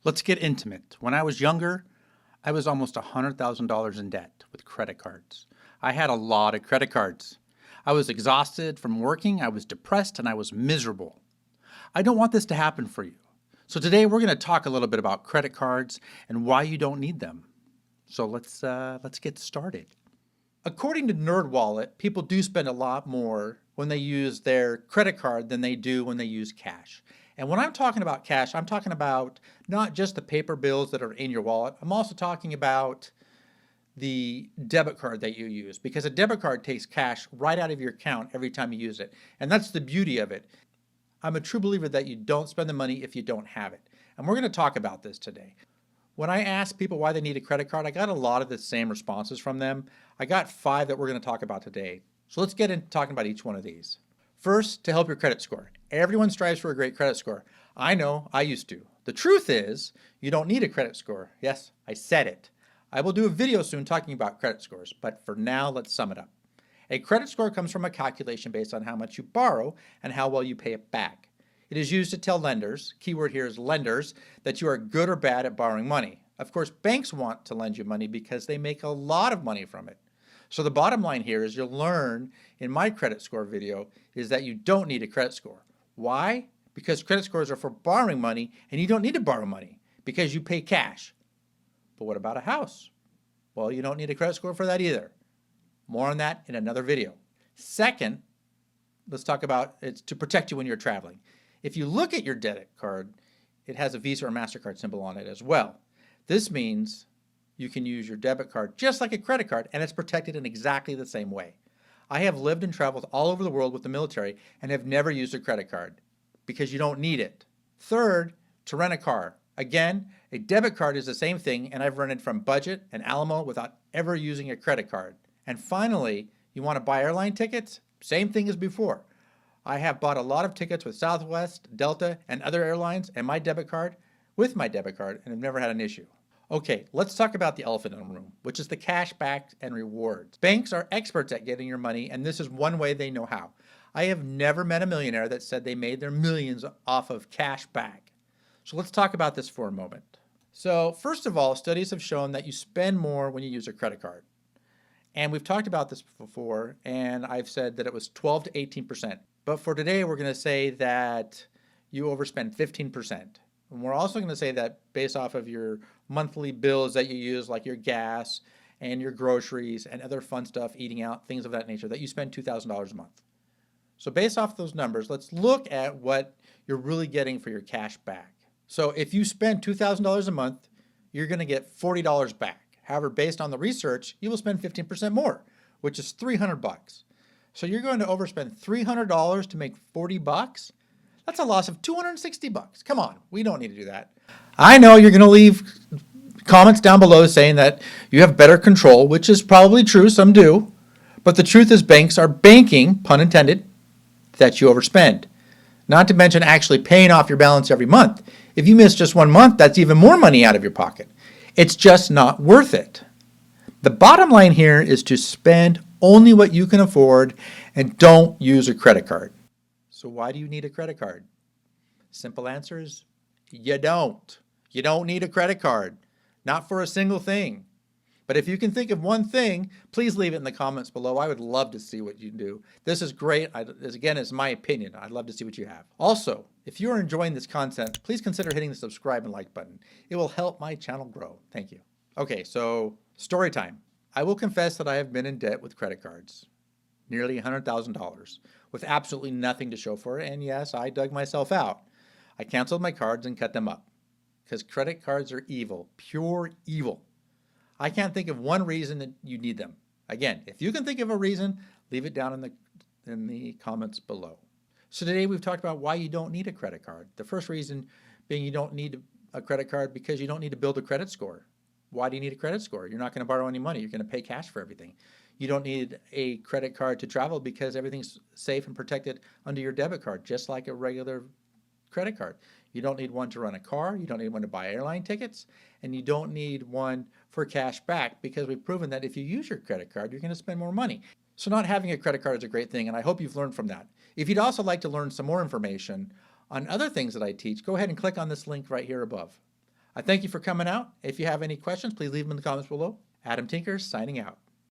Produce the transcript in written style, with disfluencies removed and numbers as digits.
Let's get intimate. When I was younger, I was almost $100,000 in debt with credit cards. I had a lot of credit cards. I was exhausted from working, I was depressed, and I was miserable. I don't want this to happen for you. So today we're going to talk a little bit about credit cards and why you don't need them. So let's get started. According to NerdWallet, people do spend a lot more when they use their credit card than they do when they use cash. And when I'm talking about cash, I'm talking about not just the paper bills that are in your wallet. I'm also talking about the debit card that you use, because a debit card takes cash right out of your account every time you use it. And that's the beauty of it. I'm a true believer that you don't spend the money if you don't have it. And we're going to talk about this today. When I asked people why they need a credit card, I got a lot of the same responses from them. I got 5 that we're going to talk about today. So let's get into talking about each one of these. First, to help your credit score. Everyone strives for a great credit score. I know, I used to. The truth is, you don't need a credit score. Yes, I said it. I will do a video soon talking about credit scores, but for now, let's sum it up. A credit score comes from a calculation based on how much you borrow and how well you pay it back. It is used to tell lenders, keyword here is lenders, that you are good or bad at borrowing money. Of course, banks want to lend you money because they make a lot of money from it. So the bottom line here is you'll learn in my credit score video is that you don't need a credit score. Why? Because credit scores are for borrowing money and you don't need to borrow money because you pay cash. But what about a house? Well, you don't need a credit score for that either. More on that in another video. Second, let's talk about it's to protect you when you're traveling. If you look at your debit card, it has a Visa or MasterCard symbol on it as well. This means you can use your debit card just like a credit card, and it's protected in exactly the same way. I have lived and traveled all over the world with the military and have never used a credit card because you don't need it. Third, to rent a car. Again, a debit card is the same thing, and I've rented from Budget and Alamo without ever using a credit card. And finally, you want to buy airline tickets? Same thing as before. I have bought a lot of tickets with Southwest, Delta, and other airlines and my debit card, and I've never had an issue. Okay, let's talk about the elephant in the room, which is the cash back and rewards. Banks are experts at getting your money, and this is one way they know how. I have never met a millionaire that said they made their millions off of cash back. So let's talk about this for a moment. So first of all, studies have shown that you spend more when you use a credit card. And we've talked about this before, and I've said that it was 12 to 18%. But for today, we're going to say that you overspend 15%. And we're also going to say that based off of your monthly bills that you use, like your gas and your groceries and other fun stuff, eating out, things of that nature, that you spend $2,000 a month. So based off those numbers, let's look at what you're really getting for your cash back. So if you spend $2,000 a month, you're going to get $40 back. However, based on the research, you will spend 15% more, which is $300. So you're going to overspend $300 to make $40? That's a loss of $260. Come on, we don't need to do that. I know you're going to leave comments down below saying that you have better control, which is probably true, some do. But the truth is banks are banking, pun intended, that you overspend. Not to mention actually paying off your balance every month. If you miss just one month, that's even more money out of your pocket. It's just not worth it. The bottom line here is to spend only what you can afford and don't use a credit card. So why do you need a credit card? Simple answer is you don't. You don't need a credit card. Not for a single thing. But if you can think of one thing, please leave it in the comments below. I would love to see what you do. This is great. Again, it's my opinion. I'd love to see what you have. Also, if you're enjoying this content, please consider hitting the subscribe and like button. It will help my channel grow. Thank you. Okay, so story time. I will confess that I have been in debt with credit cards. Nearly $100,000 with absolutely nothing to show for it. And yes, I dug myself out. I canceled my cards and cut them up because credit cards are evil, pure evil. I can't think of one reason that you need them. Again, if you can think of a reason, leave it down in the comments below. So today we've talked about why you don't need a credit card. The first reason being you don't need a credit card because you don't need to build a credit score. Why do you need a credit score? You're not going to borrow any money. You're going to pay cash for everything. You don't need a credit card to travel because everything's safe and protected under your debit card, just like a regular credit card. You don't need one to rent a car. You don't need one to buy airline tickets. And you don't need one for cash back because we've proven that if you use your credit card, you're going to spend more money. So not having a credit card is a great thing, and I hope you've learned from that. If you'd also like to learn some more information on other things that I teach, go ahead and click on this link right here above. I thank you for coming out. If you have any questions, please leave them in the comments below. Adam Tinkers signing out.